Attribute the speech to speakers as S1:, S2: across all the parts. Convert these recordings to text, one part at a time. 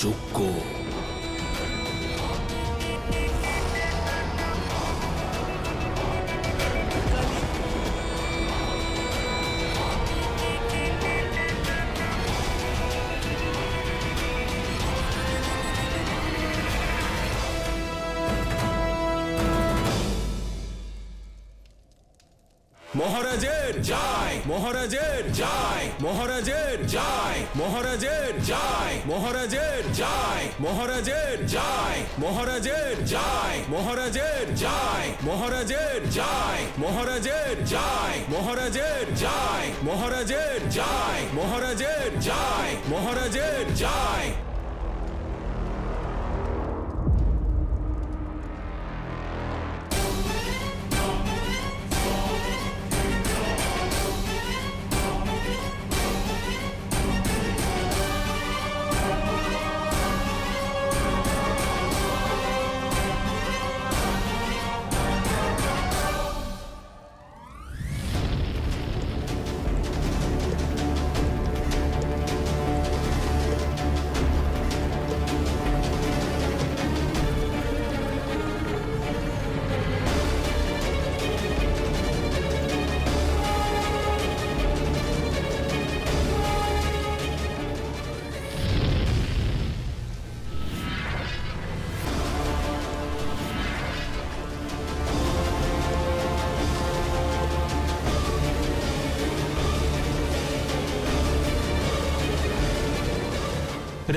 S1: যোগ্য।
S2: মহারাজের জয়, মহারাজের জয়, মহারাজের জয়, মহারাজের জয়, মহারাজের জয়, মহারাজের জয়, মহারাজের জয়, মহারাজের জয়, মহারাজের জয়, মহারাজের জয়, মহারাজের জয়, মহারাজের জয়, মহারাজের জয়, মহারাজের জয়।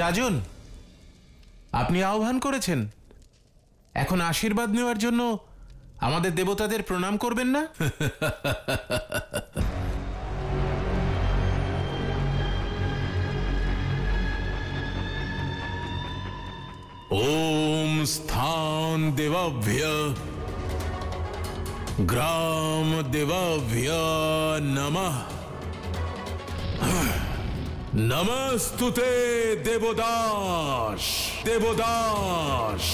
S3: রাজন, আপনি আহ্বান করেছেন, এখন আশীর্বাদ নেওয়ার জন্য আমাদের দেবতাদের প্রণাম করবেন না?
S2: ওম স্থান দেবাভ্য গ্রাম দেবাভ্য নমঃ। নমস্তুতে দেবদাস, দেবদাস।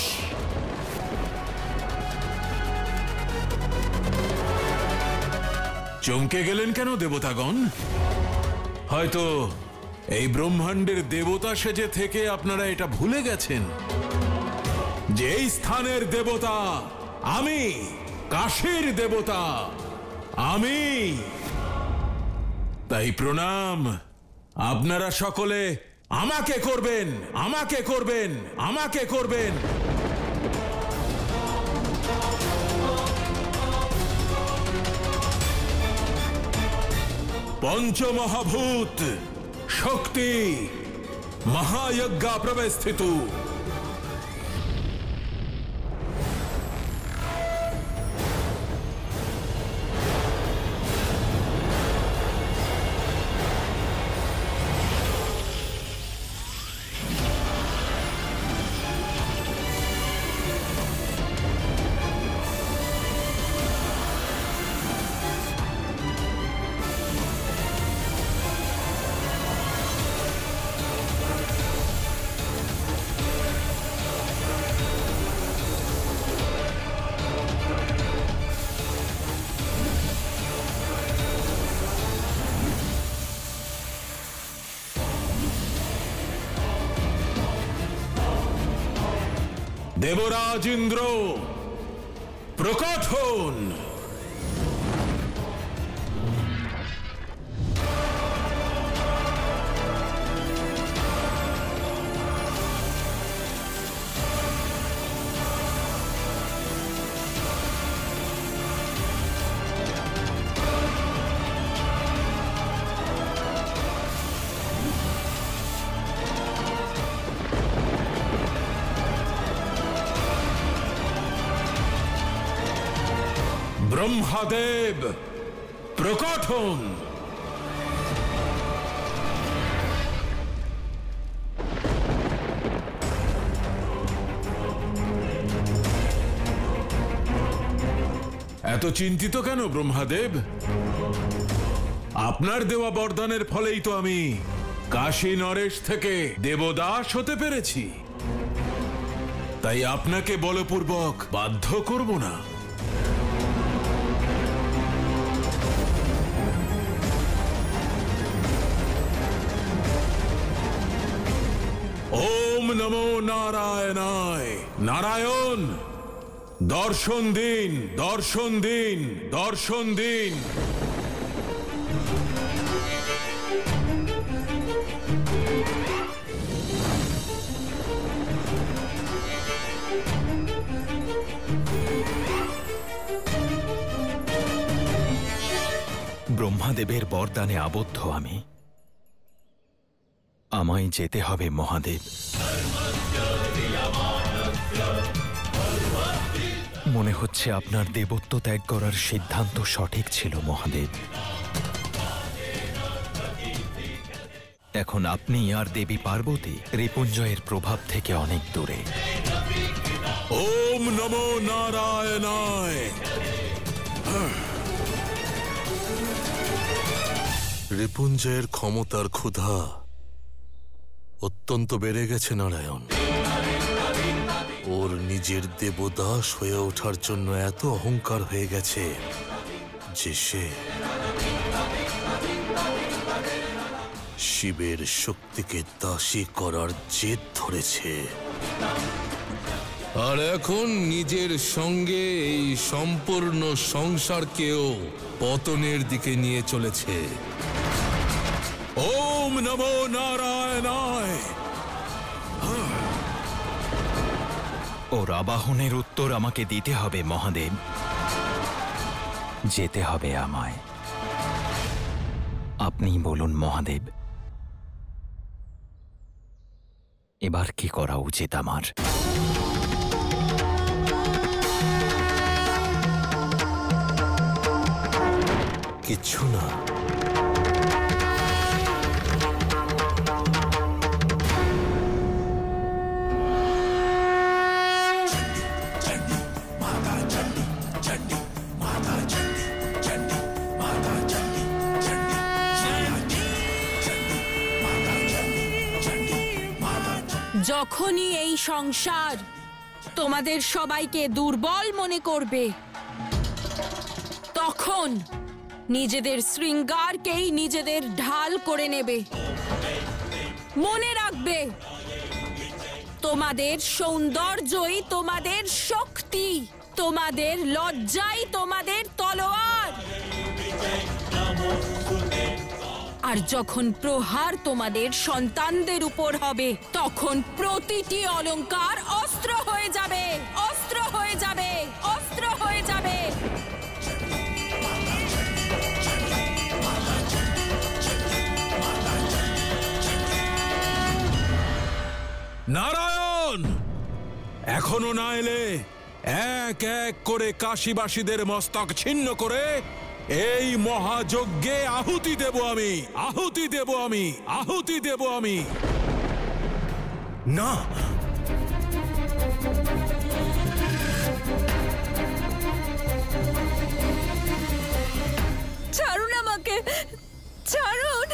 S2: চমকে গেলেন কেন দেবতাগণ? হয়তো এই ব্রহ্মাণ্ডের দেবতা সেজে থেকে আপনারা এটা ভুলে গেছেন যে এই স্থানের দেবতা আমি, কাশীর দেবতা আমি। তাই প্রণাম আপনারা সকলে আমাকে করবেন, আমাকে করবেন, আমাকে করবেন। পঞ্চমহাভূত শক্তি মহাযজ্ঞা প্রবেশিত। দেবরাজ ইন্দ্র প্রকট হন। ব্রহ্মাদেব প্রকট হন। এত চিন্তিত কেন ব্রহ্মাদেব? আপনার দেওয়া বরদানের ফলেই তো আমি কাশী নরেশ থেকে দেবদাস হতে পেরেছি। তাই আপনাকে বলপূর্বক বাধ্য করব না। ওম নমো নারায়ণায়। নারায়ণ, দর্শন দিন, দর্শন দিন, দর্শন দিন।
S1: ব্রহ্মাদেবের বরদানে আবদ্ধ আমি। আমায় যেতে হবে মহাদেব। মনে হচ্ছে আপনার দেবত্ব ত্যাগ করার সিদ্ধান্ত সঠিক ছিল মহাদেব। এখন আপনি আর দেবী পার্বতী রিপুঞ্জয়ের প্রভাব থেকে অনেক দূরে।
S2: ওম নমো নারায়ণায়।
S4: রিপুঞ্জয়ের ক্ষমতার ক্ষুধা অত্যন্ত বেড়ে গেছে নারায়ণ। ওর নিজের দেবদাস হয়ে ওঠার জন্য এত অহংকার হয়ে গেছে যে সে শিবের শক্তিকে দাসী করার জেদ ধরেছে। আর এখন নিজের সঙ্গে এই সম্পূর্ণ সংসারকেও পতনের দিকে নিয়ে চলেছে।
S2: ওম নমো নারায়ণায়।
S1: ওর আবাহনের উত্তর আমাকে দিতে হবে মহাদেব। যেতে হবে আমায়। আপনি বলুন মহাদেব, এবার কি করা উচিত আমার?
S4: কিচ্ছু না।
S5: যখনই এই সংসার তোমাদের সবাইকে দুর্বল মনে করবে, তখন নিজেদের শৃঙ্গারকেই নিজেদের ঢাল করে নেবে। মনে রাখবে, তোমাদের সৌন্দর্যই তোমাদের শক্তি, তোমাদের লজ্জাই তোমাদের তলোয়ার। আর যখন প্রহার তোমাদের সন্তানদের উপর হবে, তখন প্রতিটি অলংকার অস্ত্র হয়ে যাবে, অস্ত্র হয়ে যাবে, অস্ত্র হয়ে যাবে।
S2: নারায়ণ, এখনো না এলে এক এক করে কাশীবাসীদের মস্তক ছিন্ন করে এই মহাযজ্ঞে আহুতি দেব আমি, আহুতি দেব আমি, আহুতি দেব আমি।
S1: না,
S5: ছাড়ুন আমাকে, ছাড়ুন।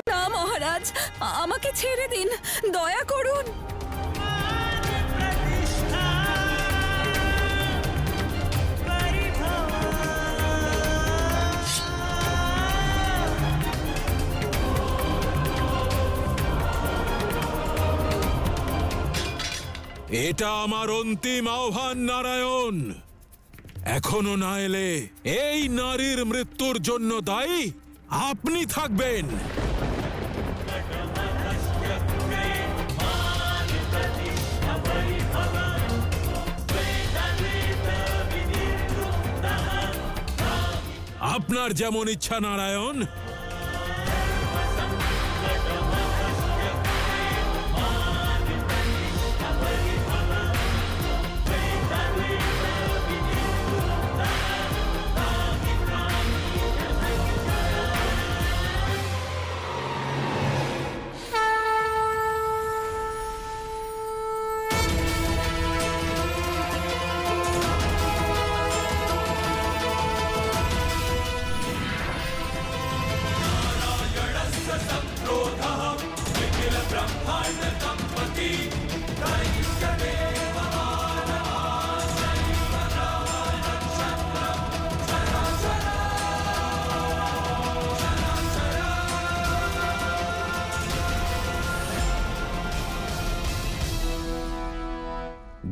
S5: না মহারাজ, আমাকে ছেড়ে দিন, দয়া করুন।
S2: এটা আমার অন্তিম আহ্বান নারায়ণ। এখনো না এলে এই নারীর মৃত্যুর জন্য দায়ী আপনি থাকবেন। আপনার যেমন ইচ্ছা নারায়ণ।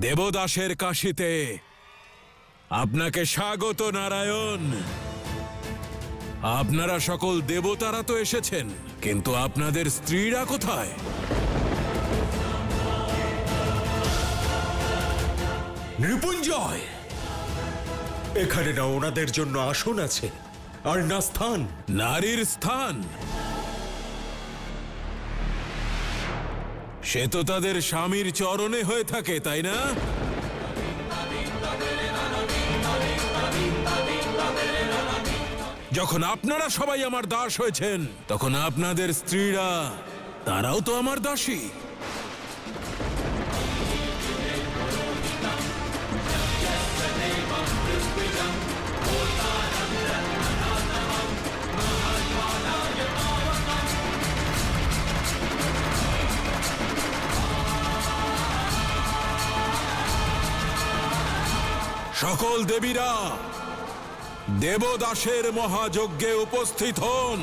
S2: দেবদাসের কাশিতে আপনাকে স্বাগত নারায়ণ। আপনারা সকল দেবতারা তো এসেছেন, কিন্তু আপনাদের স্ত্রীরা কোথায়?
S1: নৃপুঞ্জয়, এখানে না ওনাদের জন্য আসন আছে আর না স্থান।
S2: নারীর স্থান সে তো তাদের স্বামীর চরণে হয়ে থাকে, তাই না? যখন আপনারা সবাই আমার দাস হয়েছেন, তখন আপনাদের স্ত্রীরা তারাও তো আমার দাসী। সকল দেবীরা দেবদাসের মহাযজ্ঞে উপস্থিত হন।